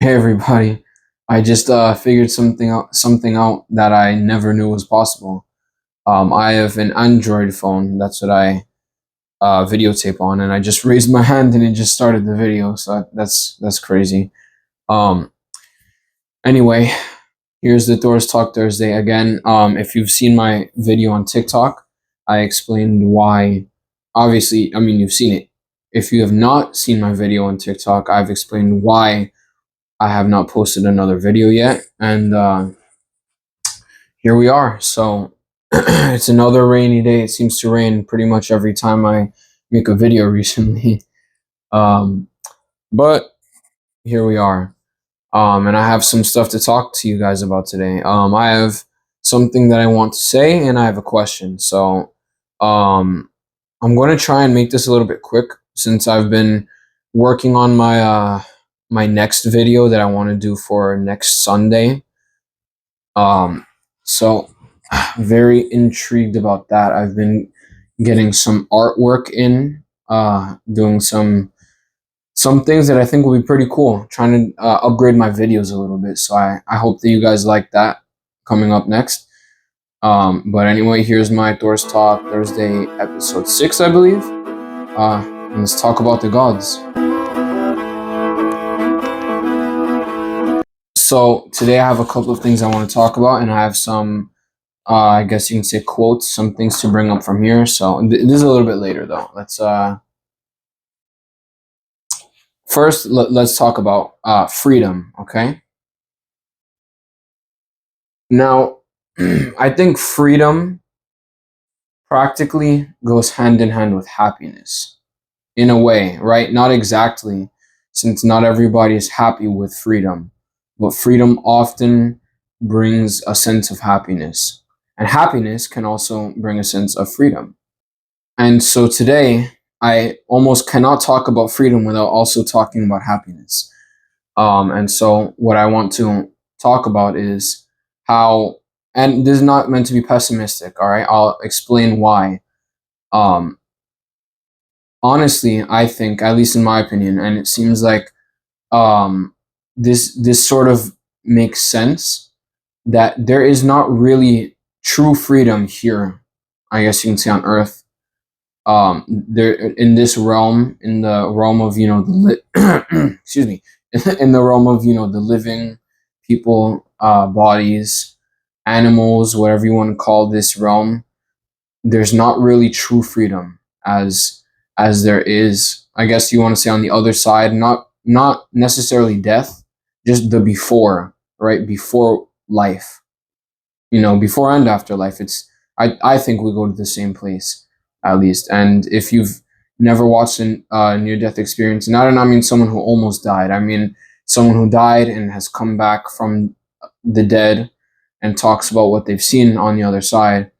Hey everybody. I just figured something out that I never knew was possible. I have an Android phone. That's what I videotape on, and I just raised my hand and it just started the video. So that's crazy. Um, anyway, here's the Doors Talk Thursday again. If you've seen my video on TikTok, I explained why. Obviously, I mean you've seen it. If you have not seen my video on TikTok, I've explained why I have not posted another video yet, and here we are. So it's another rainy day. It seems to rain pretty much every time I make a video recently. Um, but here we are. And I have some stuff to talk to you guys about today. I have something that I want to say, and I have a question. So I'm going to try and make this a little bit quick since I've been working on my next video that I want to do for next Sunday. So very intrigued about that. I've been getting some artwork in, doing some things that I think will be pretty cool. Trying to upgrade my videos a little bit. So I hope that you guys like that coming up next. But anyway, here's my Thor's Talk Thursday episode 6, I believe. And let's talk about the gods. So today I have a couple of things I want to talk about, and I have some, I guess you can say quotes, some things to bring up from here. So this is a little bit later though. Let's first let's talk about freedom. Okay. Now, I think freedom practically goes hand in hand with happiness, in a way, right? Not exactly, since not everybody is happy with freedom, but freedom often brings a sense of happiness, and happiness can also bring a sense of freedom. And so today, I almost cannot talk about freedom without also talking about happiness. And so, what I want to talk about is how, and this is not meant to be pessimistic, all right? I'll explain why. Um, Honestly, I think, at least in my opinion, and it seems like um, this sort of makes sense, that there is not really true freedom here. I guess you can say on Earth. There in this realm, in the realm of excuse me, in the realm of the living people, bodies, animals, whatever you want to call this realm. There's not really true freedom as there is, I guess you want to say, on the other side, not necessarily death, just the before, right? Before life, before and after life. I think we go to the same place, at least. And if you've never watched a near death experience, and I don't mean someone who almost died, I mean someone who died and has come back from the dead and talks about what they've seen on the other side.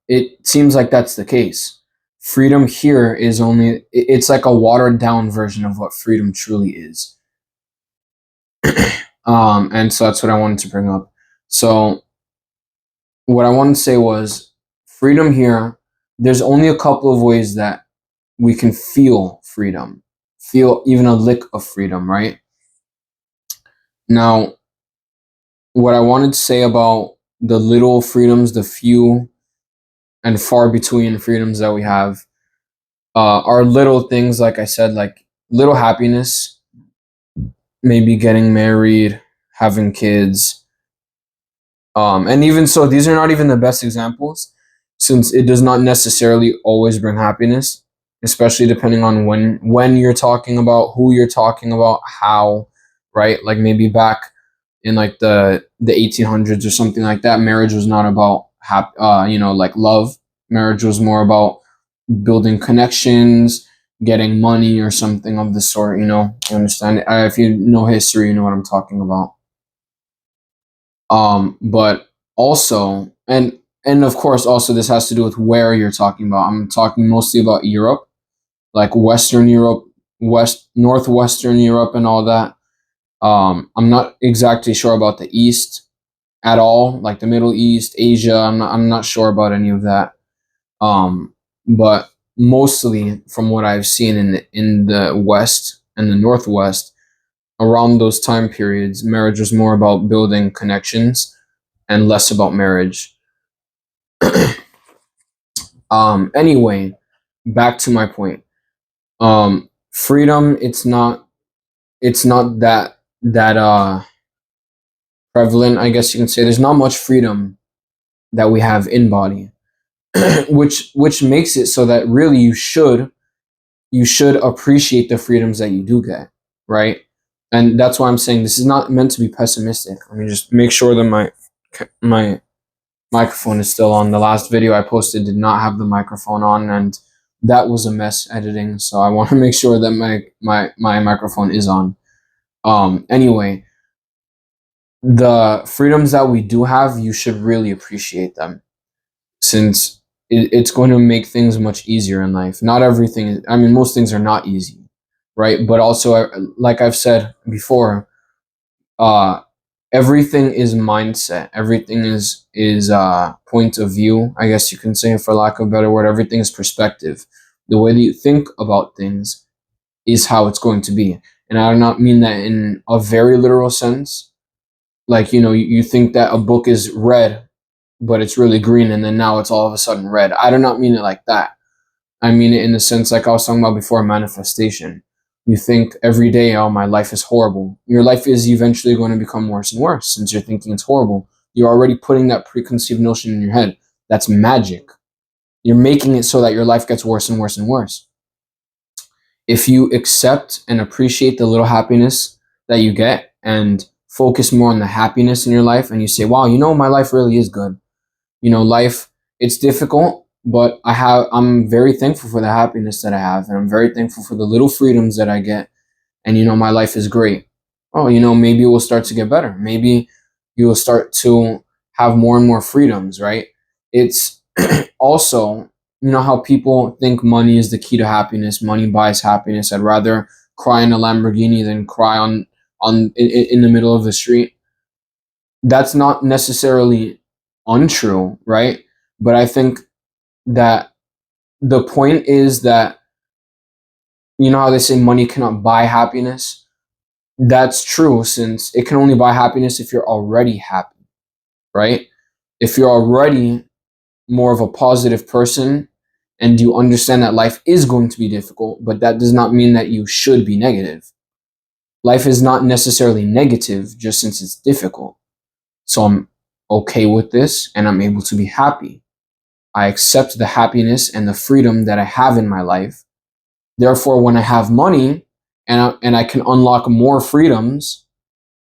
It seems like that's the case. Freedom here is it's like a watered down version of what freedom truly is. And so that's what I wanted to bring up. So what I wanted to say was, freedom here, there's only a couple of ways that we can feel freedom, feel even a lick of freedom, right? Now, what I wanted to say about the little freedoms, the few and far between freedoms that we have, are little things, like I said, like little happiness, maybe getting married, having kids. And even so, these are not even the best examples, since it does not necessarily always bring happiness, especially depending on when you're talking about, who you're talking about, how, right? Like maybe back in like the 1800s or something like that, marriage was not about like love. Marriage was more about building connections, getting money, or something of the sort. You understand? If you know history, you know what I'm talking about. But also, and of course, also this has to do with where you're talking about. I'm talking mostly about Europe, like Western Europe, Northwestern Europe, and all that. I'm not exactly sure about the East at all, like the Middle East, Asia. I'm not sure about any of that. But mostly from what I've seen in the West and the Northwest, around those time periods, marriage was more about building connections and less about marriage. Anyway, back to my point. Freedom, it's not that prevalent, I guess you can say. There's not much freedom that we have in body, which makes it so that really you should appreciate the freedoms that you do get, right? And that's why I'm saying this is not meant to be pessimistic. Let me just make sure that my microphone is still on. The last video I posted did not have the microphone on, and that was a mess editing. So I want to make sure that my microphone is on. Anyway, the freedoms that we do have, you should really appreciate them, since it's going to make things much easier in life. Not everything, I mean, most things are not easy, right? But also, like I've said before, uh, everything is mindset. Everything is point of view, I guess you can say, for lack of a better word. Everything is perspective. The way that you think about things is how it's going to be. And I do not mean that in a very literal sense. Like, you think that a book is red, but it's really green, and then now it's all of a sudden red. I do not mean it like that. I mean it in the sense, like I was talking about before, manifestation. You think every day, oh, my life is horrible. Your life is eventually going to become worse and worse, since you're thinking it's horrible. You're already putting that preconceived notion in your head. That's magic. You're making it so that your life gets worse and worse and worse. If you accept and appreciate the little happiness that you get and focus more on the happiness in your life, and you say, wow, my life really is good. Life, it's difficult, but I'm very thankful for the happiness that I have, and I'm very thankful for the little freedoms that I get. And my life is great. Oh, maybe it will start to get better. Maybe you will start to have more and more freedoms, right? It's also, how people think money is the key to happiness. Money buys happiness. I'd rather cry in a Lamborghini than cry in the middle of the street. That's not necessarily untrue, right? But I think that the point is that, how they say money cannot buy happiness? That's true, since it can only buy happiness if you're already happy, right? If you're already more of a positive person and you understand that life is going to be difficult, but that does not mean that you should be negative. Life is not necessarily negative just since it's difficult. So I'm okay with this, and I'm able to be happy. I accept the happiness and the freedom that I have in my life. Therefore, when I have money and I can unlock more freedoms,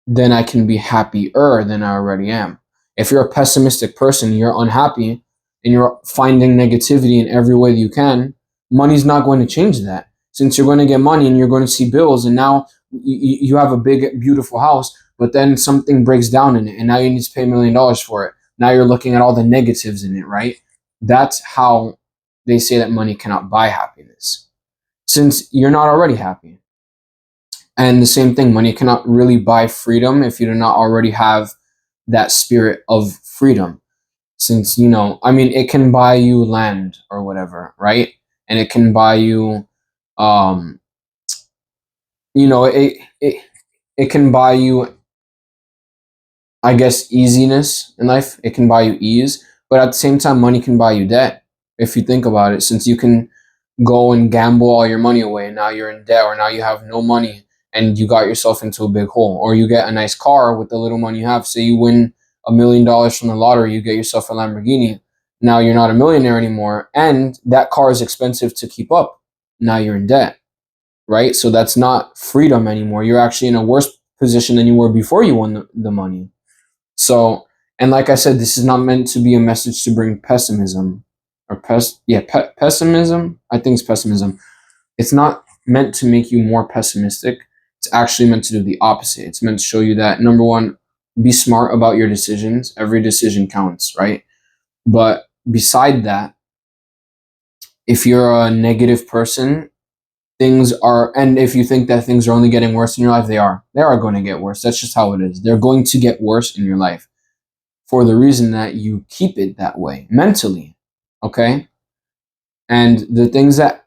then I can be happier than I already am. If you're a pessimistic person, you're unhappy, and you're finding negativity in every way that you can, money's not going to change that. Since you're going to get money and you're going to see bills, and now you have a big, beautiful house, but then something breaks down in it, and now you need to pay $1 million for it. Now you're looking at all the negatives in it, right? That's how they say that money cannot buy happiness, since you're not already happy. And the same thing, money cannot really buy freedom if you do not already have that spirit of freedom. Since, it can buy you land or whatever, right? And it can buy you, um, it can buy you, I guess, easiness in life. It can buy you ease, but at the same time, money can buy you debt. If you think about it, since you can go and gamble all your money away, and now you're in debt, or now you have no money and you got yourself into a big hole, or you get a nice car with the little money you have. Say you win $1 million from the lottery, you get yourself a Lamborghini. Now you're not a millionaire anymore, and that car is expensive to keep up. Now you're in debt, right? So that's not freedom anymore. You're actually in a worse position than you were before you won the money. So, and like I said, this is not meant to be a message to bring pessimism or pessimism. I think it's pessimism. It's not meant to make you more pessimistic. It's actually meant to do the opposite. It's meant to show you that, number one, be smart about your decisions. Every decision counts, right? But beside that, if you're a negative person, and if you think that things are only getting worse in your life, they are. They are going to get worse. That's just how it is. They're going to get worse in your life for the reason that you keep it that way mentally, okay? And the things that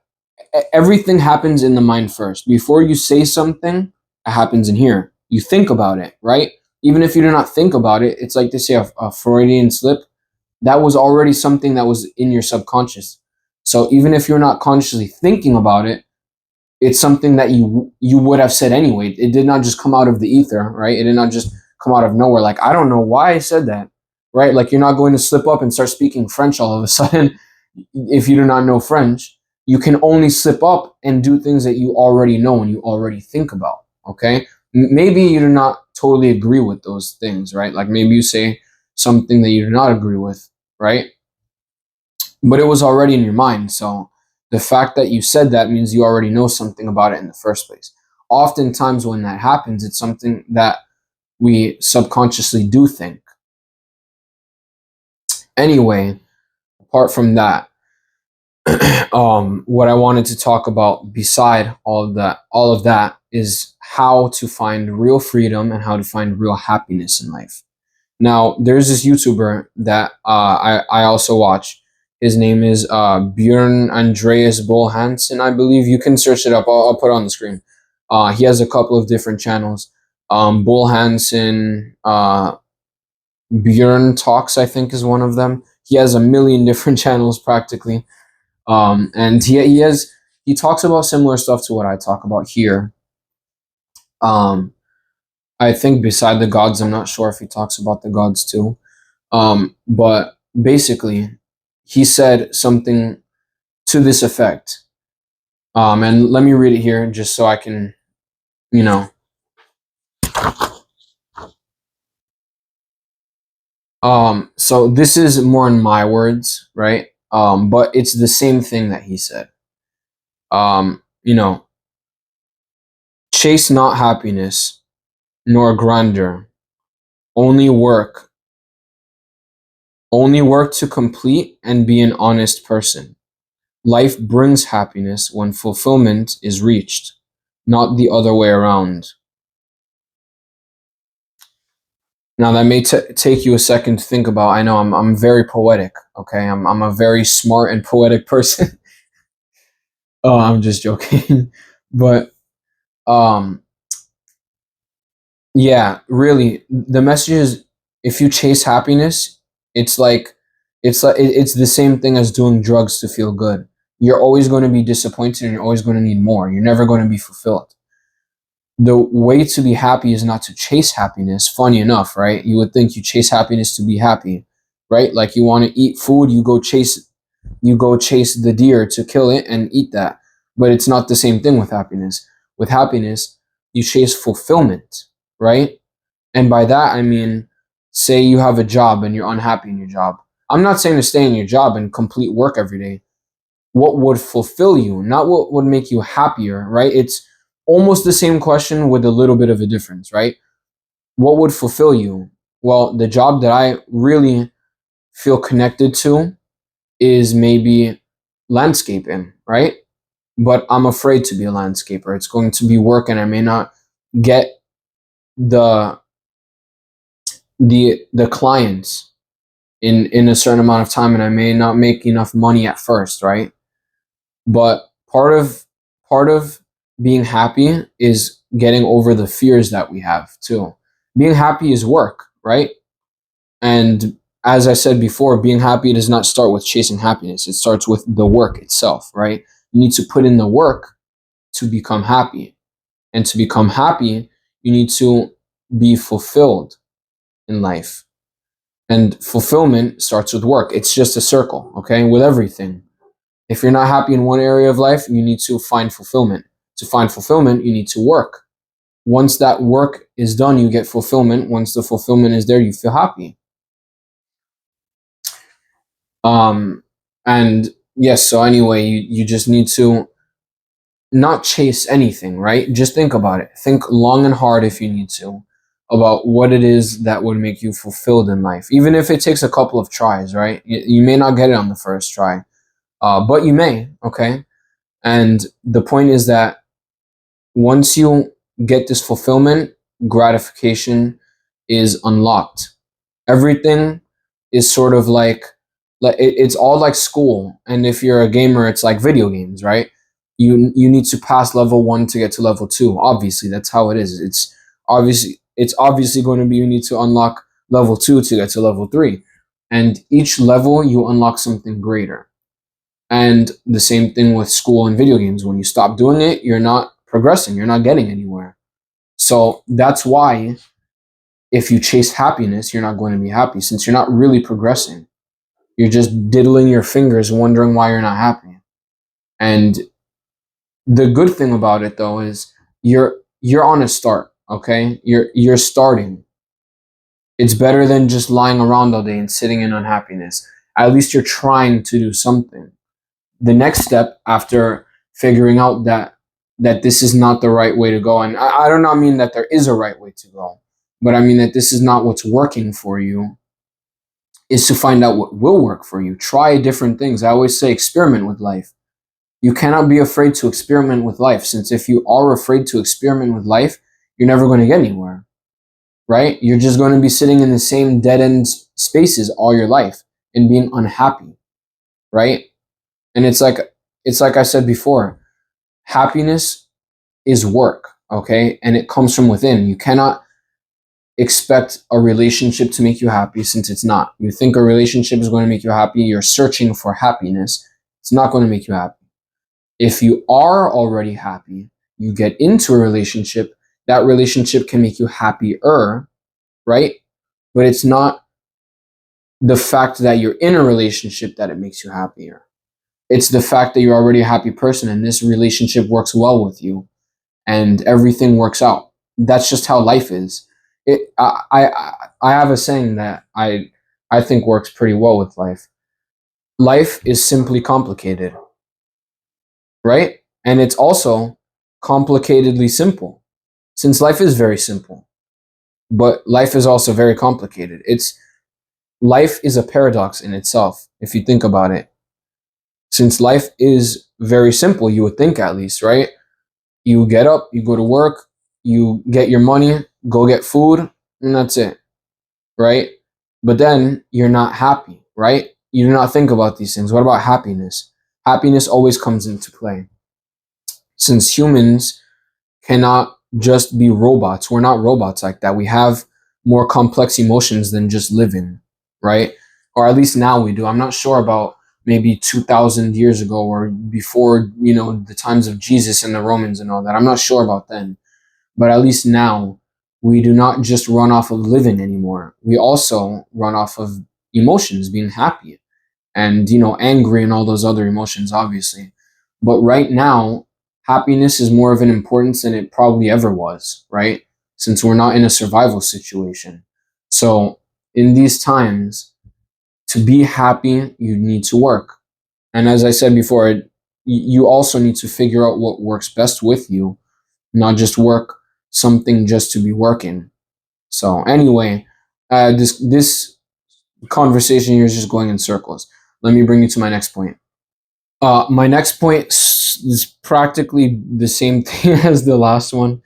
everything happens in the mind first. Before you say something, happens in here. You think about it, right? Even if you do not think about it, it's like they say a Freudian slip. That was already something that was in your subconscious. So even if you're not consciously thinking about it, it's something that you would have said anyway. It did not just come out of the ether, right? It did not just come out of nowhere. Like, I don't know why I said that, right? Like, you're not going to slip up and start speaking French all of a sudden if you do not know French. You can only slip up and do things that you already know and you already think about. Okay, maybe you do not totally agree with those things, right? Like, maybe you say something that you do not agree with, right? But it was already in your mind. So the fact that you said that means you already know something about it in the first place. Oftentimes, when that happens, it's something that we subconsciously do think. Anyway, apart from that, what I wanted to talk about beside all of that is how to find real freedom and how to find real happiness in life. Now, there's this YouTuber that I also watch. His name is Björn Andreas Bull Hansen, I believe. You can search it up. I'll put it on the screen. He has a couple of different channels. Bull Hansen, Björn Talks, I think, is one of them. He has a million different channels practically. And he talks about similar stuff to what I talk about here. Um, I think beside the gods, I'm not sure if he talks about the gods too. But basically, he said something to this effect. And let me read it here just so I can, you know. So this is more in my words, right? But it's the same thing that he said. You know, chase not happiness nor grandeur, only work, only work to complete and be an honest person. Life brings happiness when fulfillment is reached, not the other way around. Now that may take you a second to think about. I know I'm very poetic. Okay, I'm a very smart and poetic person. Oh, I'm just joking, but um, yeah, really, the message is if you chase happiness, it's like it's the same thing as doing drugs to feel good. You're always going to be disappointed and you're always going to need more. You're never going to be fulfilled. The way to be happy is not to chase happiness. Funny enough, right? You would think you chase happiness to be happy, right? Like, you want to eat food, you go chase the deer to kill it and eat that. But it's not the same thing with happiness. With happiness, you chase fulfillment, right? And by that, I mean, say you have a job and you're unhappy in your job. I'm not saying to stay in your job and complete work every day. What would fulfill you, not what would make you happier, right? It's almost the same question with a little bit of a difference, right? What would fulfill you? Well, the job that I really feel connected to is maybe landscaping, right? But I'm afraid to be a landscaper. It's going to be work and I may not get the the clients in a certain amount of time and I may not make enough money at first, right? But part of being happy is getting over the fears that we have too. Being happy is work, right? And as I said before, being happy does not start with chasing happiness. It starts with the work itself, right? You need to put in the work to become happy. And to become happy, you need to be fulfilled in life. And fulfillment starts with work. It's just a circle, okay? With everything. If you're not happy in one area of life, you need to find fulfillment. To find fulfillment, you need to work. Once that work is done, you get fulfillment. Once the fulfillment is there, you feel happy. And yes, so anyway, you just need to not chase anything, right? Just think about it. Think long and hard if you need to about what it is that would make you fulfilled in life. Even if it takes a couple of tries, right? You may not get it on the first try, but you may, okay? And the point is that once you get this fulfillment, gratification is unlocked. Everything is sort of like it's all like school. And if you're a gamer, it's like video games, right? You need to pass level 1 to get to level 2. Obviously, that's how it is. It's obviously going to be, you need to unlock level 2 to get to level 3. And each level you unlock something greater. And the same thing with school and video games. When you stop doing it, you're not progressing, you're not getting anywhere. So that's why if you chase happiness, you're not going to be happy, since you're not really progressing. You're just diddling your fingers, wondering why you're not happy. And the good thing about it though is you're on a start, okay? You're starting. It's better than just lying around all day and sitting in unhappiness. At least you're trying to do something. The next step after figuring out that this is not the right way to go, and I do not mean that there is a right way to go, but I mean that this is not what's working for you, is to find out what will work for you. Try different things. I always say experiment with life. You cannot be afraid to experiment with life, since if you are afraid to experiment with life, you're never going to get anywhere, right? You're just going to be sitting in the same dead end spaces all your life and being unhappy, right? And it's like I said before, happiness is work, okay? And it comes from within. You cannot expect a relationship to make you happy, since it's not. You think a relationship is going to make you happy, you're searching for happiness. It's not going to make you happy. If you are already happy, you get into a relationship, that relationship can make you happier, right? But it's not the fact that you're in a relationship that it makes you happier. It's the fact that you're already a happy person and this relationship works well with you and everything works out. That's just how life is. I have a saying that I think works pretty well with life. Life is simply complicated, right? And it's also complicatedly simple, since life is very simple, but life is also very complicated. Life is a paradox in itself, if you think about it. Since life is very simple, you would think, at least, right? You get up, you go to work, you get your money, go get food, and that's it, right? But then you're not happy, right? You do not think about these things. What about happiness? Happiness always comes into play. Since humans cannot just be robots, we're not robots like that. We have more complex emotions than just living, right? Or at least now we do. I'm not sure about maybe 2,000 years ago or before, the times of Jesus and the Romans and all that. I'm not sure about then. But at least now, we do not just run off of living anymore. We also run off of emotions, being happy and, angry and all those other emotions, obviously. But right now, happiness is more of an importance than it probably ever was, right? Since we're not in a survival situation. So in these times, to be happy, you need to work. And as I said before, you also need to figure out what works best with you, not just work something just to be working. So anyway, this conversation here is just going in circles. Let me bring you to my next point. My next point is practically the same thing as the last one.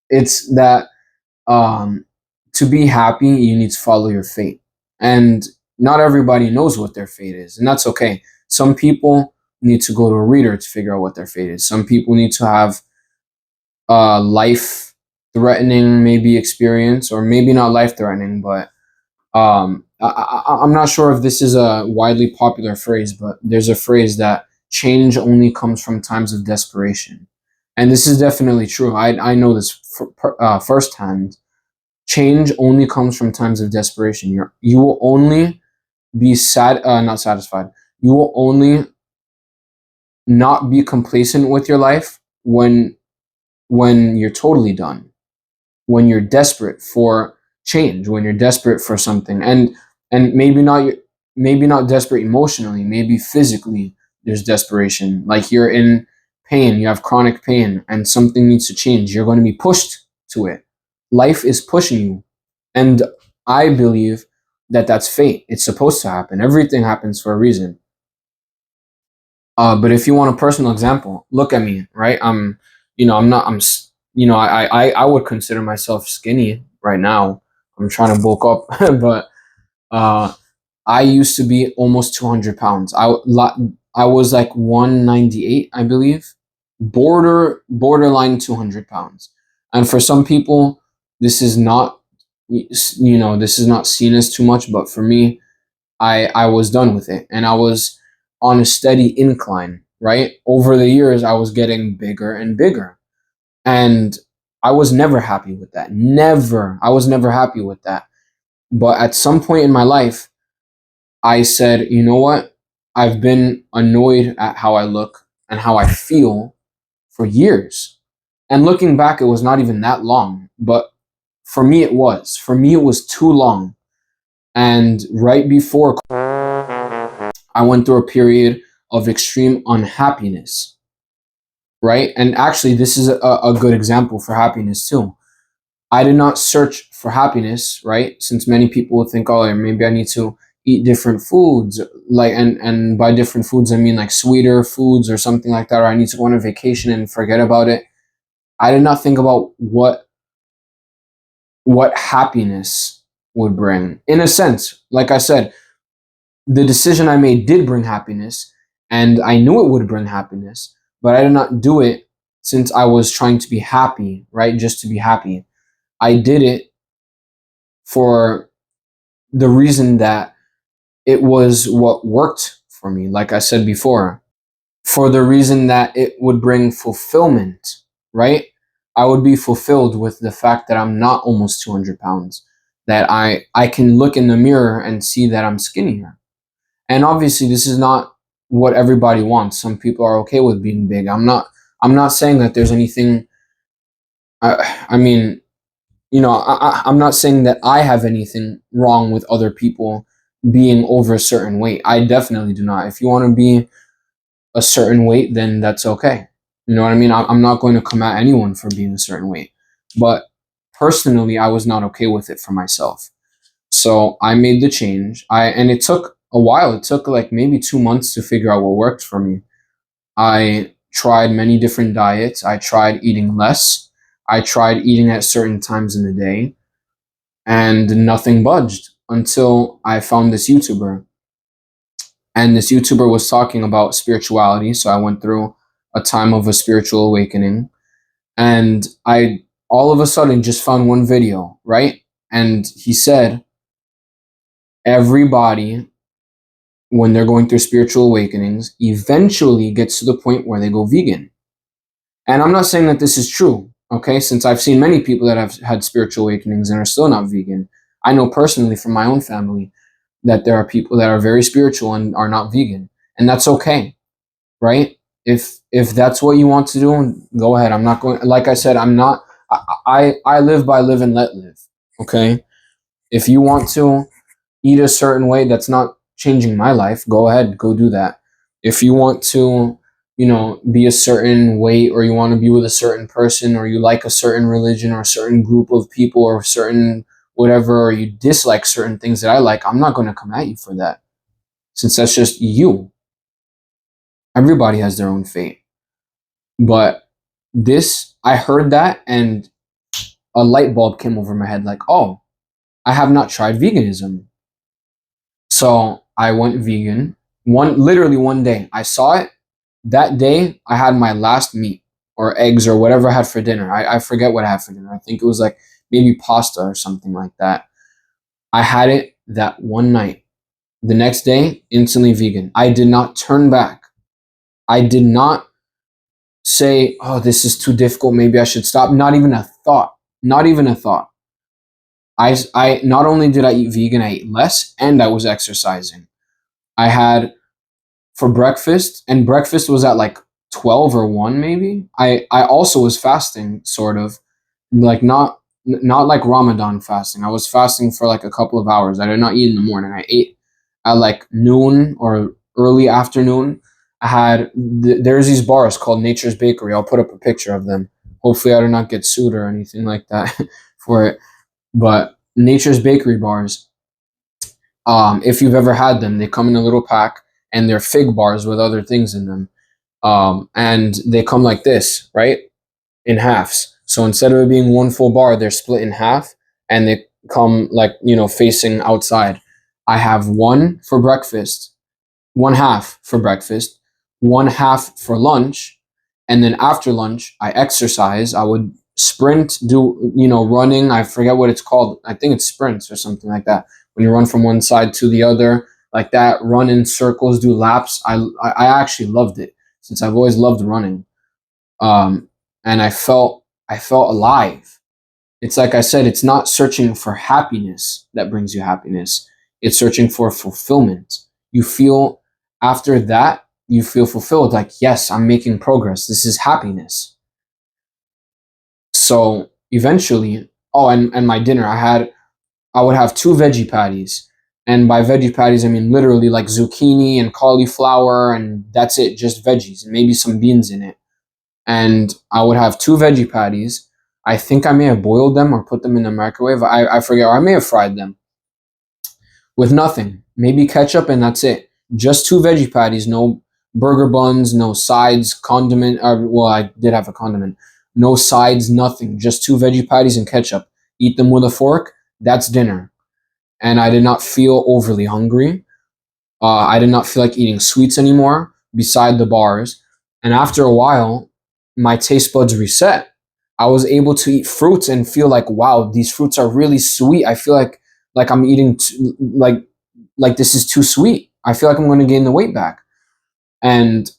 It's that to be happy, you need to follow your fate. And not everybody knows what their fate is, and that's okay. Some people need to go to a reader to figure out what their fate is. Some people need to have life threatening maybe experience, or maybe not life threatening, but I'm not sure if this is a widely popular phrase, but there's a phrase that change only comes from times of desperation. And this is definitely true. I know this firsthand. Change only comes from times of desperation. You will only be not satisfied. You will only not be complacent with your life when you're totally done, when you're desperate for change, when you're desperate for something, and maybe not desperate emotionally, maybe physically. There's desperation, like you're in pain, you have chronic pain, and something needs to change. You're going to be pushed to it. Life is pushing you, and I believe that that's fate. It's supposed to happen. Everything happens for a reason. But if you want a personal example, look at me, right? I'm not. I would consider myself skinny right now. I'm trying to bulk up, but I used to be almost 200 pounds. I was like 198, I believe, borderline 200 pounds. And for some people, this is not, this is not seen as too much, but for me, I was done with it, and I was on a steady incline, right? Over the years, I was getting bigger and bigger, and I was never happy with that. Never. I was never happy with that. But at some point in my life, I said, you know what? I've been annoyed at how I look and how I feel for years. And looking back, it was not even that long, but for me, it was. For me, it was too long. And right before, I went through a period of extreme unhappiness, right? And actually, this is a good example for happiness too. I did not search for happiness, right? Since many people would think, oh, maybe I need to eat different foods, like, and by different foods I mean like sweeter foods or something like that, or I need to go on a vacation and forget about it. I did not think about what happiness would bring. In a sense, like I said, the decision I made did bring happiness, and I knew it would bring happiness, but I did not do it since I was trying to be happy, right? Just to be happy. I did it for the reason that it was what worked for me, like I said before, for the reason that it would bring fulfillment, right? I would be fulfilled with the fact that I'm not almost 200 pounds, that I can look in the mirror and see that I'm skinnier. And obviously, this is not what everybody wants. Some people are okay with being big. I'm not saying that there's anything. I mean, I'm not saying that I have anything wrong with other people being over a certain weight. I definitely do not. If you want to be a certain weight, then that's okay. You know what I mean? I'm not going to come at anyone for being a certain weight. But personally, I was not okay with it for myself. So I made the change. And it took a while. It took like maybe 2 months to figure out what worked for me. I tried many different diets. I tried eating less. I tried eating at certain times in the day, and nothing budged until I found this YouTuber. And this YouTuber was talking about spirituality. So I went through a time of a spiritual awakening, and I all of a sudden just found one video, right? And he said, everybody, when they're going through spiritual awakenings, eventually gets to the point where they go vegan. And I'm not saying that this is true, okay? Since I've seen many people that have had spiritual awakenings and are still not vegan. I know personally from my own family that there are people that are very spiritual and are not vegan, and that's okay, right? If that's what you want to do, go ahead. I'm not going. Like I said, I'm not. I live by live and let live. Okay, if you want to eat a certain way that's not changing my life, go ahead, go do that. If you want to, be a certain weight, or you want to be with a certain person, or you like a certain religion or a certain group of people or a certain whatever, or you dislike certain things that I like, I'm not going to come at you for that, since that's just you. Everybody has their own fate. But this, I heard that, and a light bulb came over my head like, oh, I have not tried veganism. So I went vegan. Literally one day, I saw it. That day, I had my last meat or eggs or whatever I had for dinner. I forget what I had for dinner. I think it was like maybe pasta or something like that. I had it that one night. The next day, instantly vegan. I did not turn back. I did not say, oh, this is too difficult. Maybe I should stop. Not even a thought. Not even a thought. I not only did I eat vegan, I ate less, and I was exercising. I had for breakfast, and breakfast was at like 12 or 1 maybe. I also was fasting, sort of, like not like Ramadan fasting. I was fasting for like a couple of hours. I did not eat in the morning. I ate at like noon or early afternoon. There's these bars called Nature's Bakery. I'll put up a picture of them. Hopefully I do not get sued or anything like that for it. But Nature's Bakery bars, if you've ever had them, they come in a little pack, and they're fig bars with other things in them. And they come like this, right? In halves. So instead of it being one full bar, they're split in half, and they come like, facing outside. I have one for breakfast, one half for breakfast, one half for lunch, and then after lunch I exercise. I would sprint, do running. I forget what it's called. I think it's sprints or something like that. When you run from one side to the other like that, run in circles, do laps. I actually loved it since I've always loved running. And I felt alive. It's like I said, it's not searching for happiness that brings you happiness. It's searching for fulfillment. You feel after that, you feel fulfilled. Like, yes, I'm making progress. This is happiness. So eventually, oh, and my dinner, I would have two veggie patties. And by veggie patties, I mean literally like zucchini and cauliflower, and that's it, just veggies, and maybe some beans in it. And I would have two veggie patties. I think I may have boiled them or put them in the microwave. I forget, or I may have fried them with nothing, maybe ketchup, and that's it. Just two veggie patties, no burger buns, no sides, condiment. Well, I did have a condiment. No sides, nothing. Just two veggie patties and ketchup. Eat them with a fork. That's dinner. And I did not feel overly hungry. I did not feel like eating sweets anymore beside the bars. And after a while, my taste buds reset. I was able to eat fruits and feel like, wow, these fruits are really sweet. I feel like I'm eating like this is too sweet. I feel like I'm going to gain the weight back. And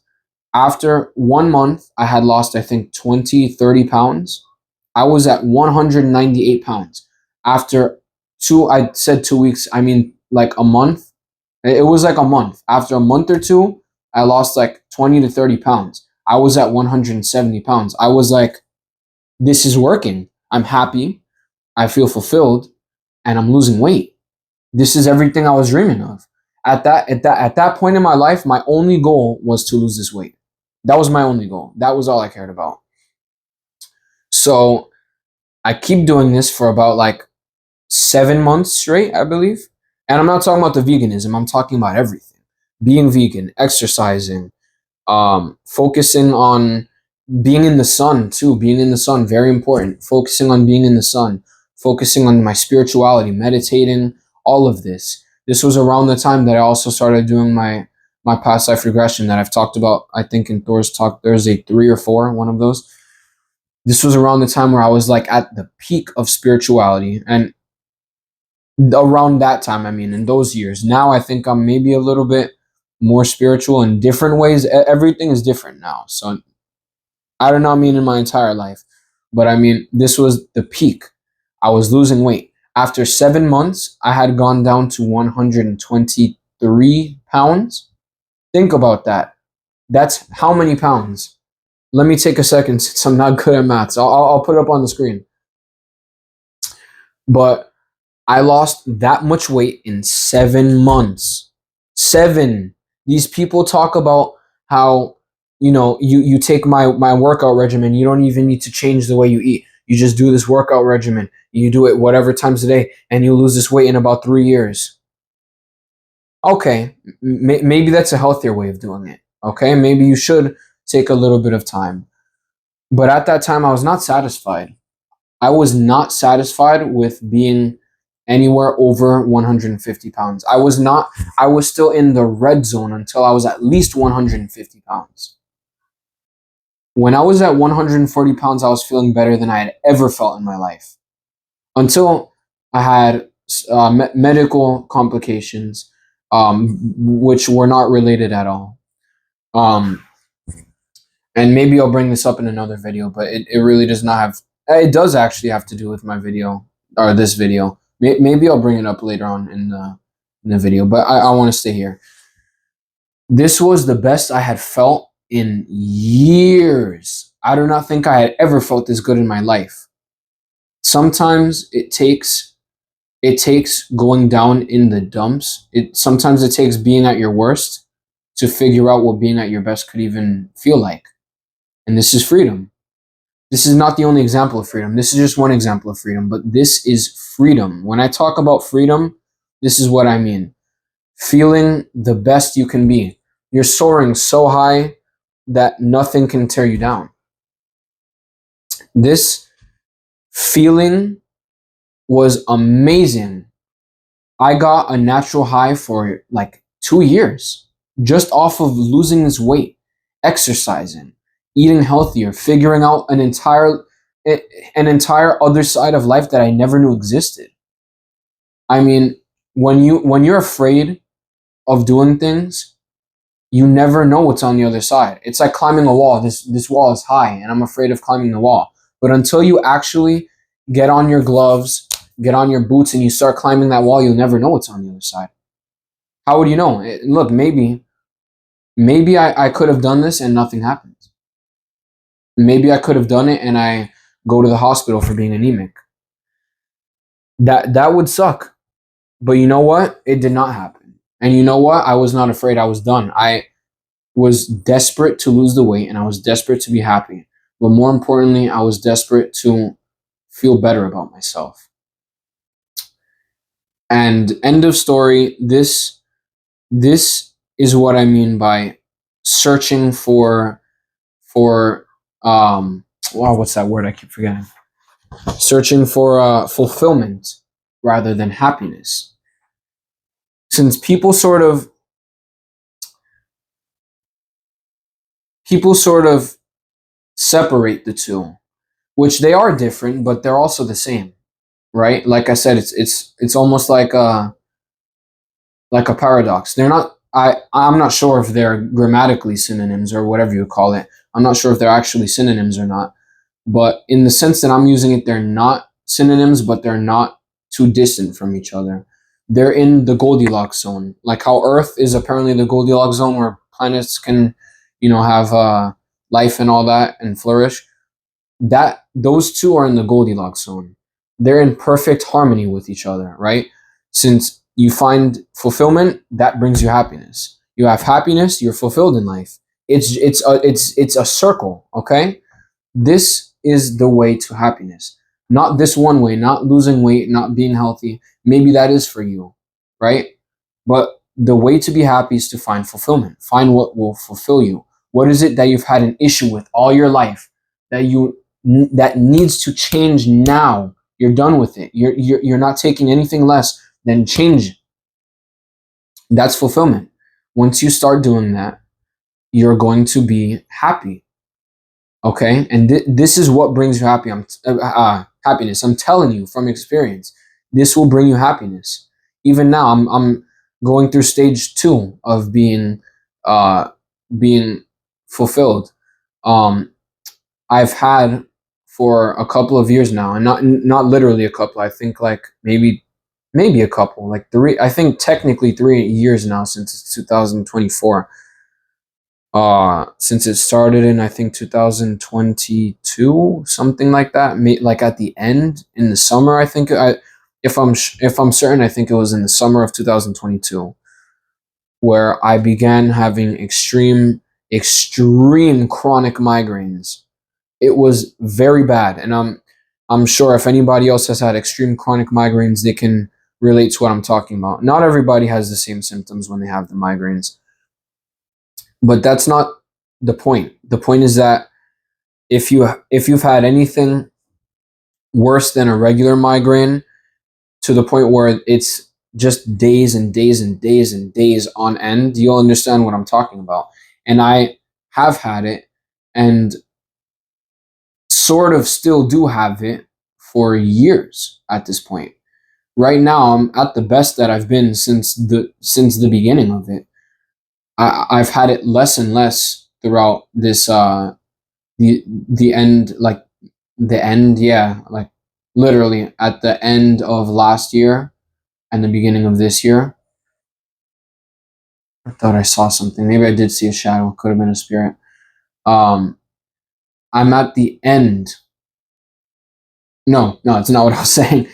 after 1 month, I had lost, I think, 20, 30 pounds. I was at 198 pounds. After I said 2 weeks, I mean like a month. It was like a month. After a month or two, I lost like 20 to 30 pounds. I was at 170 pounds. I was like, this is working. I'm happy. I feel fulfilled, and I'm losing weight. This is everything I was dreaming of. At that point in my life, my only goal was to lose this weight. That was my only goal. That was all I cared about. So I keep doing this for about like 7 months straight, I believe. And I'm not talking about the veganism. I'm talking about everything. Being vegan, exercising, focusing on being in the sun too. Being in the sun, very important. Focusing on being in the sun, focusing on my spirituality, meditating, all of this. This was around the time that I also started doing my past life regression that I've talked about, I think in Thorstalk Thursday 3 or 4, one of those. This was around the time where I was like at the peak of spirituality, and around that time, I mean, in those years. Now I think I'm maybe a little bit more spiritual in different ways. Everything is different now. So I do not mean in my entire life, but I mean, this was the peak. I was losing weight. After 7 months, I had gone down to 123 pounds. Think about that. That's how many pounds? Let me take a second since I'm not good at maths. I'll put it up on the screen. But I lost that much weight in 7 months. 7. These people talk about how, you take my workout regimen. You don't even need to change the way you eat. You just do this workout regimen. You do it whatever times a day, and you lose this weight in about 3 years. Okay, maybe that's a healthier way of doing it. Okay, maybe you should take a little bit of time. But at that time, I was not satisfied. I was not satisfied with being anywhere over 150 pounds. I was still in the red zone until I was at least 150 pounds. When I was at 140 pounds, I was feeling better than I had ever felt in my life. Until I had medical complications, which were not related at all. And maybe I'll bring this up in another video, but it really does not have, it does actually have to do with my video, or this video. Maybe I'll bring it up later on in the video, but I want to stay here. This was the best I had felt in years. I do not think I had ever felt this good in my life. Sometimes it takes going down in the dumps. Sometimes it takes being at your worst to figure out what being at your best could even feel like. And this is freedom. This is not the only example of freedom. This is just one example of freedom, but this is freedom. When I talk about freedom, this is what I mean. Feeling the best you can be. You're soaring so high that nothing can tear you down. This feeling was amazing. I got a natural high for like 2 years just off of losing this weight. exercising, eating healthier, figuring out an entire other side of life that I never knew existed. I mean, when you're afraid of doing things, you never know what's on the other side. It's like climbing a wall. This wall is high and I'm afraid of climbing the wall. But until you actually get on your gloves, get on your boots and you start climbing that wall, you'll never know what's on the other side. How would you know? Look, maybe I could have done this and nothing happened. Maybe I could have done it and I go to the hospital for being anemic. That would suck. But you know what? It did not happen. And you know what? I was not afraid. I was done. I was desperate to lose the weight and I was desperate to be happy. But more importantly, I was desperate to feel better about myself. And end of story. This is what I mean by searching for wow, what's that word? I keep forgetting. Searching for fulfillment rather than happiness. Since people sort of separate the two, which they are different, but they're also the same, right? Like I said, it's almost like a paradox. They're not. I'm not sure if they're grammatically synonyms or whatever you call it. I'm not sure if they're actually synonyms or not. But in the sense that I'm using it, they're not synonyms, but they're not too distant from each other. They're in the Goldilocks zone, like how Earth is apparently the Goldilocks zone where planets can, have life and all that and flourish. That those two are in the Goldilocks zone. They're in perfect harmony with each other, right? Since you find fulfillment, that brings you happiness. You have happiness, you're fulfilled in life. It's a circle, okay? This is the way to happiness. Not this one way, not losing weight, not being healthy. Maybe that is for you, right? But the way to be happy is to find fulfillment. Find what will fulfill you. What is it that you've had an issue with all your life that needs to change now? You're done with it. You're not taking anything less than change. That's fulfillment. Once you start doing that, you're going to be happy. Okay, and this is what brings you happiness. I'm telling you from experience, this will bring you happiness. Even now, I'm going through stage 2 of uh, being fulfilled. Um, I've had for a couple of years now, and not literally a couple. I think like maybe a couple, like 3. I think technically 3 years now since it's 2024. Since it started in I think 2022, something like that. Like at the end in the summer, I think if I'm certain, I think it was in the summer of 2022 where I began having extreme chronic migraines. It was very bad, and I'm sure if anybody else has had extreme chronic migraines, they can relate to what I'm talking about. Not everybody has the same symptoms when they have the migraines. But that's not the point. The point is that if you've had anything worse than a regular migraine to the point where it's just days and days and days and days on end, you'll understand what I'm talking about. And I have had it and sort of still do have it for years at this point. Right now I'm at the best that I've been since the beginning of it. I've had it less and less throughout this the end, like the end, yeah, like literally at the end of last year and the beginning of this year. I thought I saw something. Maybe I did see a shadow. Could have been a spirit. Um, I'm at the end. No, it's not what I was saying.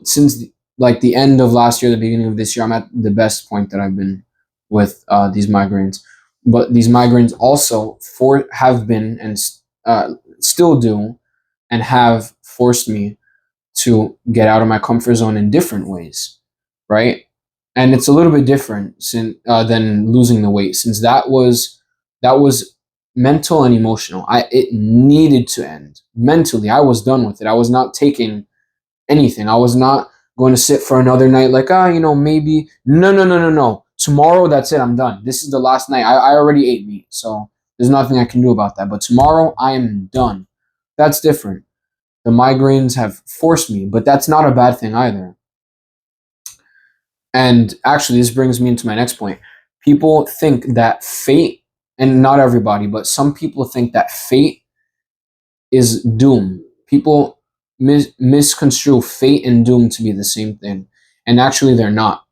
Since like the end of last year, the beginning of this year, I'm at the best point that I've been with these migraines. But these migraines also have been and still do and have forced me to get out of my comfort zone in different ways, right? And it's a little bit different than losing the weight, since that was mental and emotional. It needed to end mentally. I was done with it. I was not taking anything. I was not going to sit for another night like, maybe. No, no, no, no, no. Tomorrow, that's it. I'm done. This is the last night. I already ate meat. So There's nothing I can do about that. But tomorrow I am done. That's different. The migraines have forced me, but that's not a bad thing either. And actually, this brings me into my next point. People think that fate, and not everybody, but some people think that fate is doom. People misconstrue fate and doom to be the same thing. And actually, they're not.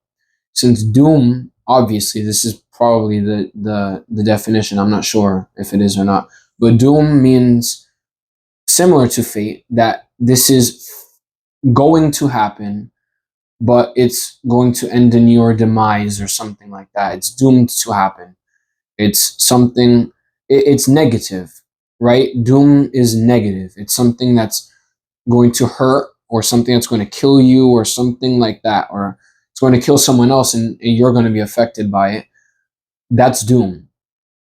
Since doom, obviously, this is probably the definition. I'm not sure if it is or not. But doom means similar to fate, that this is going to happen, but it's going to end in your demise or something like that. It's doomed to happen. It's something, it's negative, right? Doom is negative. It's something that's going to hurt, or something that's going to kill you, or something like that, or it's going to kill someone else and you're going to be affected by it. That's doom.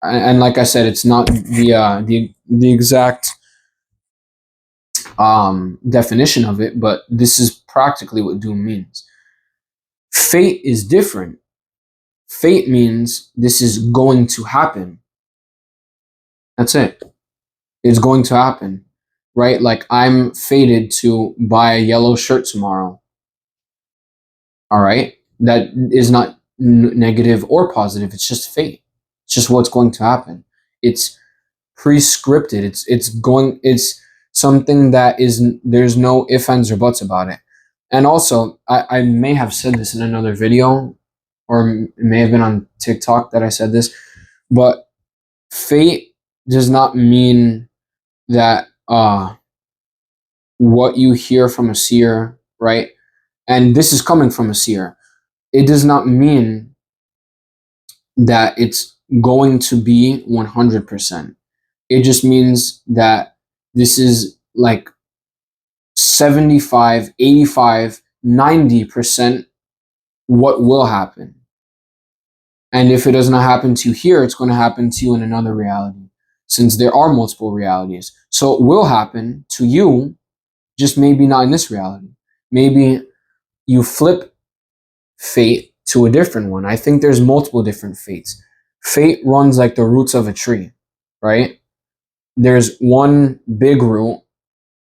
And like I said, it's not the exact definition of it, but this is practically what doom means. Fate is different. Fate means this is going to happen. That's it. It's going to happen, right? Like, I'm fated to buy a yellow shirt tomorrow. All right. That is not negative or positive. It's just fate. It's just what's going to happen. It's pre-scripted. It's something that is, there's no ifs, ands, or buts about it. And also, I may have said this in another video, or it may have been on TikTok that I said this, but fate does not mean that what you hear from a seer, right? And this is coming from a seer. It does not mean that it's going to be 100%. It just means that this is like 75, 85, 90% what will happen. And if it does not happen to you here, it's going to happen to you in another reality, since there are multiple realities. So it will happen to you, just maybe not in this reality. Maybe you flip fate to a different one. I think there's multiple different fates. Fate runs like the roots of a tree, right? There's one big root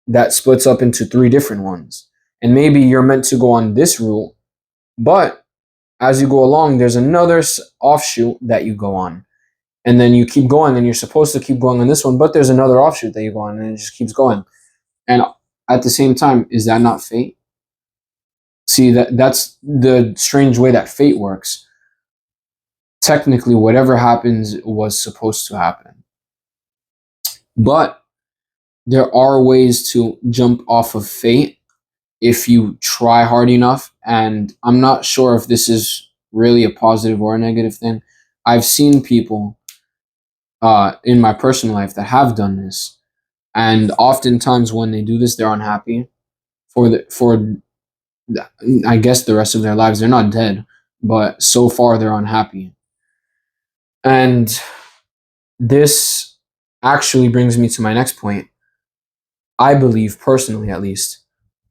that splits up into three different ones. And maybe you're meant to go on this route, but as you go along, there's another offshoot that you go on. And then you keep going, and you're supposed to keep going on this one, but there's another offshoot that you go on, and it just keeps going. And at the same time, is that not fate? See, that's the strange way that fate works. Technically, whatever happens was supposed to happen. But there are ways to jump off of fate if you try hard enough. And I'm not sure if this is really a positive or a negative thing. I've seen people in my personal life that have done this, and oftentimes when they do this, they're unhappy for I guess the rest of their lives. They're not dead, but so far they're unhappy. And this actually brings me to my next point. I believe, personally at least,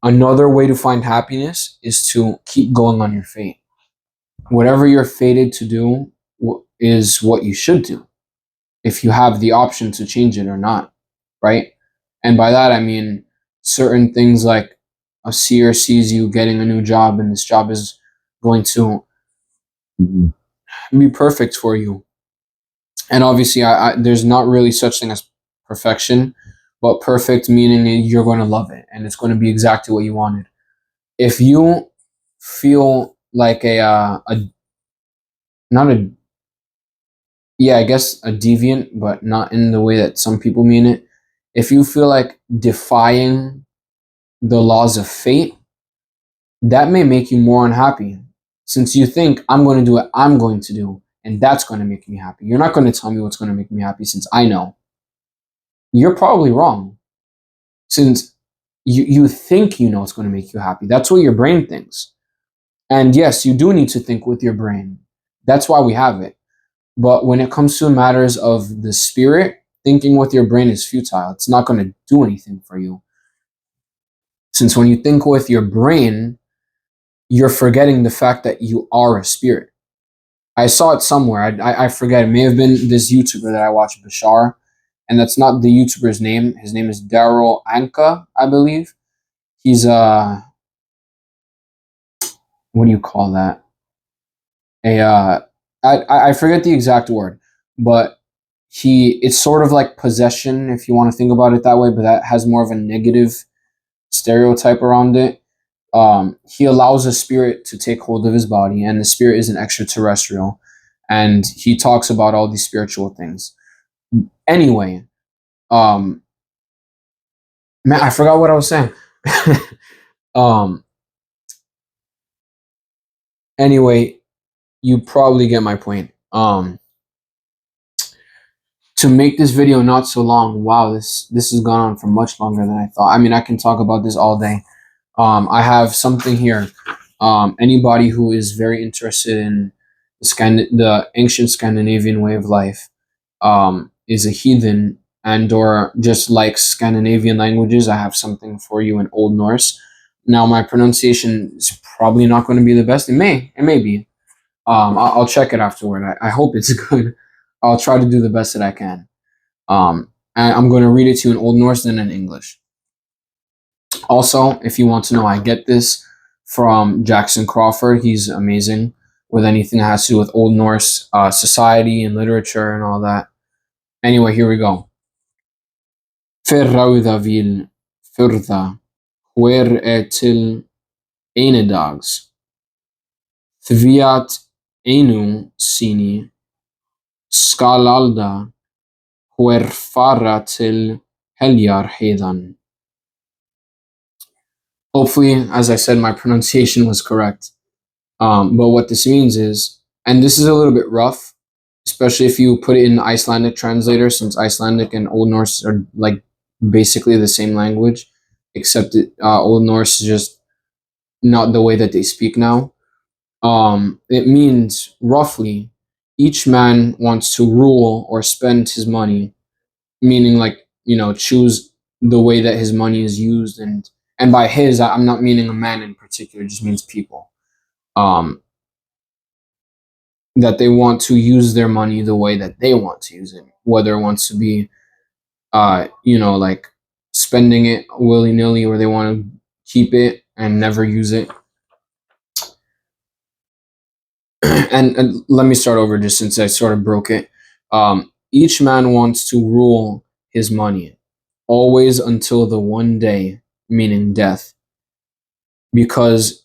another way to find happiness is to keep going on your fate. Whatever you're fated to do is what you should do, if you have the option to change it or not, right? And by that, I mean certain things like a seer sees you getting a new job, and this job is going to be perfect for you. And obviously, there's not really such thing as perfection, but perfect meaning you're going to love it and it's going to be exactly what you wanted. If you feel like a not a yeah, I guess a deviant, but not in the way that some people mean it. If you feel like defying the laws of fate, that may make you more unhappy, since you think, I'm going to do what I'm going to do, and that's going to make me happy. You're not going to tell me what's going to make me happy, since I know. You're probably wrong, since you think you know what's going to make you happy. That's what your brain thinks. And yes, you do need to think with your brain. That's why we have it. But when it comes to matters of the spirit, thinking with your brain is futile. It's not going to do anything for you. Since when you think with your brain, you're forgetting the fact that you are a spirit. I saw it somewhere. I forget. It may have been this YouTuber that I watch, Bashar, and that's not the YouTuber's name. His name is Daryl Anka, I believe. He's what do you call that? A I forget the exact word, but it's sort of like possession if you want to think about it that way, but that has more of a negative stereotype around it. He allows a spirit to take hold of his body, and the spirit is an extraterrestrial, and he talks about all these spiritual things. Anyway, um, man, I forgot what I was saying. um, anyway, you probably get my point. To make this video not so long, wow, this has gone on for much longer than I thought. I mean, I can talk about this all day. I have something here. Anybody who is very interested in the ancient Scandinavian way of life, is a heathen and or just likes Scandinavian languages, I have something for you in Old Norse. Now, my pronunciation is probably not going to be the best. It may be. I'll check it afterward. I hope it's good. I'll try to do the best that I can. And I'm going to read it to you in Old Norse and in English. Also, if you want to know, I get this from Jackson Crawford. He's amazing with anything that has to do with Old Norse society and literature and all that. Anyway, here we go. Ferrauda vil furtha, where til enedags. Thviat enu sini, skalalda, where fara til heljar hedan. Hopefully, as I said, my pronunciation was correct. But what this means is, and this is a little bit rough, especially if you put it in Icelandic translator, since Icelandic and Old Norse are like basically the same language, except Old Norse is just not the way that they speak now. It means roughly each man wants to rule or spend his money, meaning like, choose the way that his money is used, and by his, I'm not meaning a man in particular, it just means people. That they want to use their money the way that they want to use it, whether it wants to be, like spending it willy nilly, or they want to keep it and never use it. And let me start over just since I sort of broke it. Each man wants to rule his money always until the one day, meaning death, because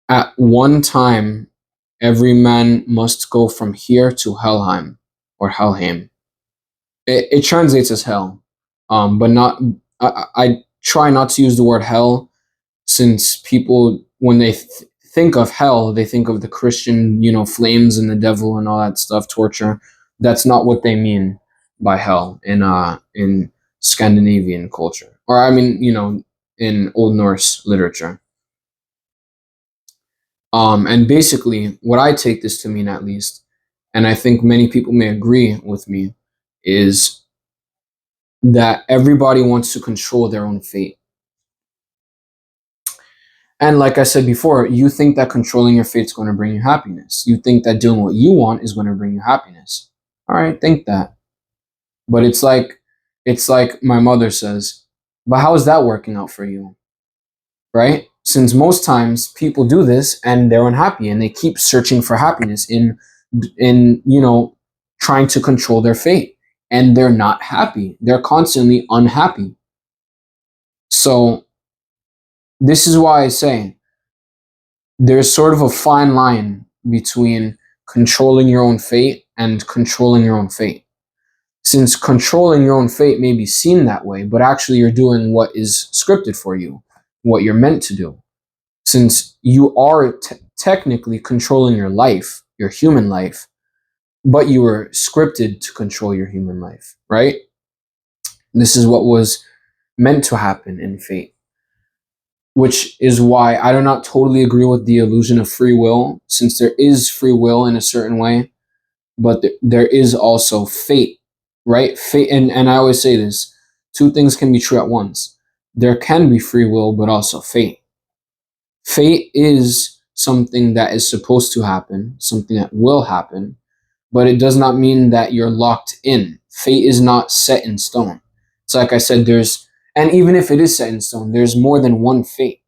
at one time, every man must go from here to Helheim or Helheim. It translates as hell, but not. I try not to use the word hell, since people, when they think of hell, they think of the Christian, flames and the devil and all that stuff, torture. That's not what they mean by hell in Scandinavian culture, or I mean, in Old Norse literature. And basically, what I take this to mean, at least, and I think many people may agree with me, is that everybody wants to control their own fate. And like I said before, you think that controlling your fate is going to bring you happiness. You think that doing what you want is going to bring you happiness. All right, think that. But it's like my mother says, but how is that working out for you? Right? Since most times people do this and they're unhappy and they keep searching for happiness in trying to control their fate, and they're not happy. They're constantly unhappy. So this is why I say there's sort of a fine line between controlling your own fate and controlling your own fate. Since controlling your own fate may be seen that way, but actually you're doing what is scripted for you, what you're meant to do. Since you are technically controlling your life, your human life, but you were scripted to control your human life, right? This is what was meant to happen in fate. Which is why I do not totally agree with the illusion of free will, since there is free will in a certain way, but there is also fate, right? Fate, and I always say this, two things can be true at once. There can be free will, but also fate. Fate is something that is supposed to happen, something that will happen, but it does not mean that you're locked in. Fate is not set in stone. It's like I said, and even if it is set in stone, there's more than one fate.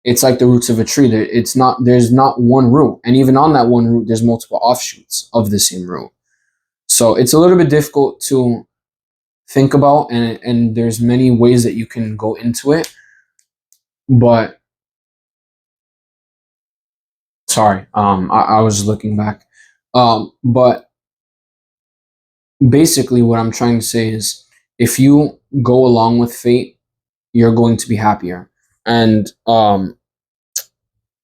It's like the roots of a tree. There's not one root. And even on that one root, there's multiple offshoots of the same root. So it's a little bit difficult to think about, and there's many ways that you can go into it. But sorry, I was looking back. But basically what I'm trying to say is if you go along with fate, you're going to be happier. And I'm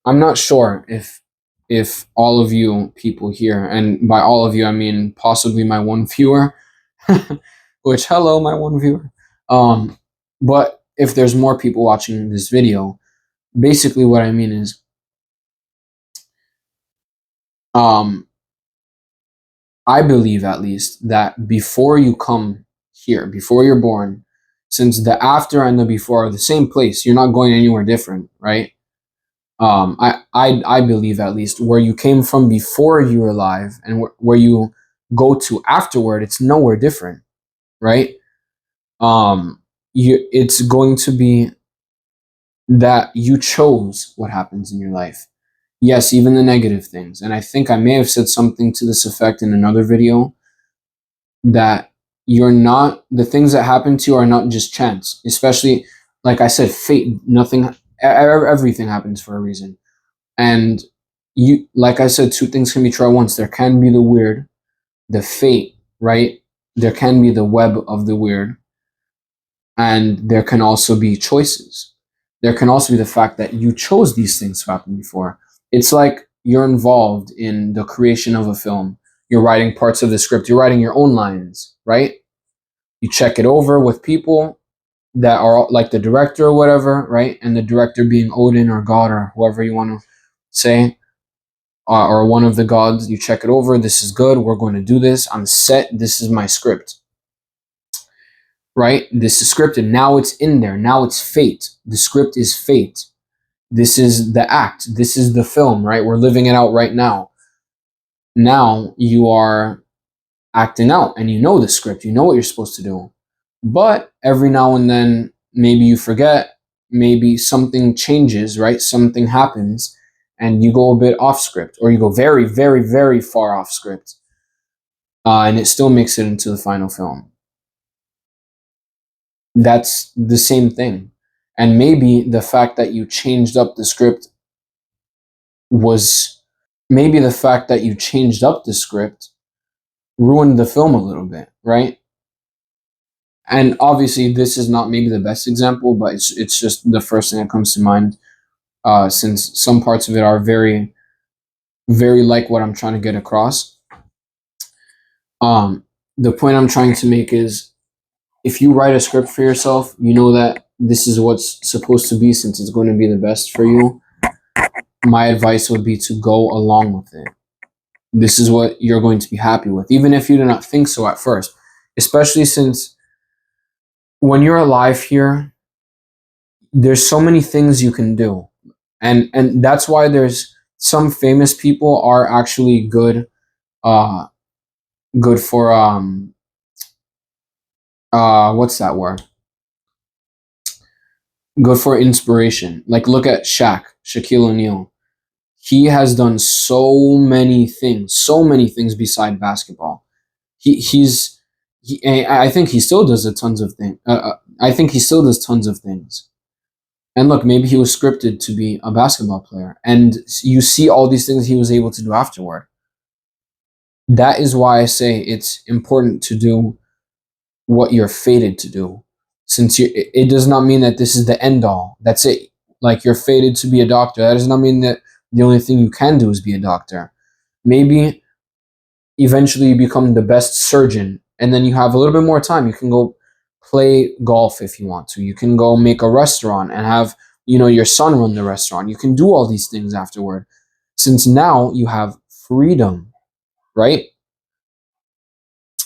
not sure if all of you people here, and by all of you I mean possibly my one viewer, which hello my one viewer. But if there's more people watching this video, basically what I mean is I believe at least that before you come here, before you're born, since the after and the before are the same place, you're not going anywhere different, right? I believe at least where you came from before you were alive and where you go to afterward, it's nowhere different, right? It's going to be that you chose what happens in your life. Yes, even the negative things. And I think I may have said something to this effect in another video, that the things that happen to you are not just chance, especially like I said, fate. Everything happens for a reason. And like I said, two things can be true at once. There can be the weird, the fate, right? There can be the web of the weird, and there can also be choices. There can also be the fact that you chose these things to happen before. It's like you're involved in the creation of a film. You're writing parts of the script. You're writing your own lines, right? You check it over with people that are like the director or whatever, right? And the director being Odin or God or whoever you want to say, or one of the gods. You check it over. This is good. We're going to do this. I'm set. This is my script, right? This is scripted. Now it's in there. Now it's fate. The script is fate. This is the act. This is the film, right? We're living it out right now. Now you are acting out and you know the script. You know what you're supposed to do. But every now and then, maybe you forget. Maybe something changes, right? Something happens and you go a bit off script, or you go very, very, very far off script. And it still makes it into the final film. That's the same thing. And maybe the fact that you changed up the script ruined the film a little bit, right? And obviously this is not maybe the best example, but it's just the first thing that comes to mind, since some parts of it are very, very like what I'm trying to get across. The point I'm trying to make is, if you write a script for yourself, you know that this is what's supposed to be, since it's going to be the best for you. My advice would be to go along with it. This is what you're going to be happy with, even if you do not think so at first. Especially since when you're alive here, there's so many things you can do. And that's why there's some famous people are actually good for what's that word? Good for inspiration. Like look at Shaquille O'Neal. He has done so many things beside basketball. I think he still does a tons of things. I think he still does tons of things. And look, maybe he was scripted to be a basketball player, and you see all these things he was able to do afterward. That is why I say it's important to do what you're fated to do. Since it does not mean that this is the end all. That's it. Like you're fated to be a doctor. That does not mean that the only thing you can do is be a doctor. Maybe eventually you become the best surgeon, and then you have a little bit more time. You can go play golf if you want to. You can go make a restaurant and have, your son run the restaurant. You can do all these things afterward, since now you have freedom, right?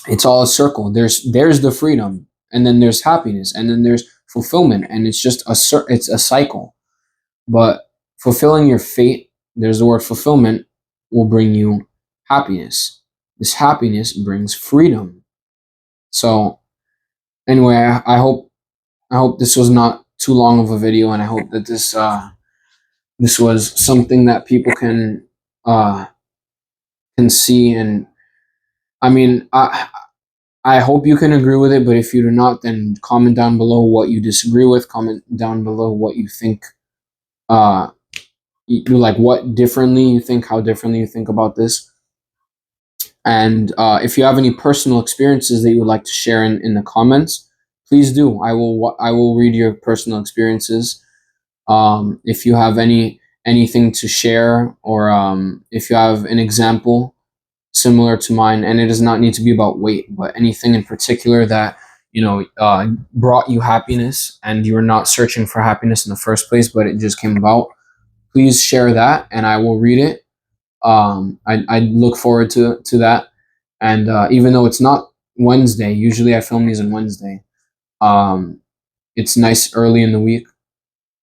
It's all a circle. There's the freedom, and then there's happiness, and then there's fulfillment, and it's just it's a cycle. But fulfilling your fate there's the word fulfillment, will bring you happiness. This happiness brings freedom. So anyway, I hope this was not too long of a video, and I hope that this was something that people uh, can see. And I mean, I hope you can agree with it. But if you do not, then comment down below what you disagree with. Comment down below what you think. You like what differently you think, how differently you think about this. And if you have any personal experiences that you would like to share in the comments, please do. I will read your personal experiences. If you have anything to share, or if you have an example similar to mine, and it does not need to be about weight, but anything in particular that brought you happiness, and you were not searching for happiness in the first place, but it just came about, please share that, and I will read it. I look forward to that. And even though it's not Wednesday, usually I film these on Wednesday. Um, it's nice early in the week.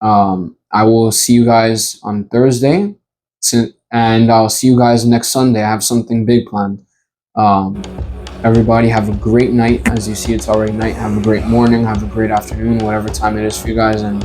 I will see you guys on Thursday, and I'll see you guys next Sunday. I have something big planned. Um, Everybody have a great night. As you see, it's already night. Have a great morning. Have a great afternoon, whatever time it is for you guys, and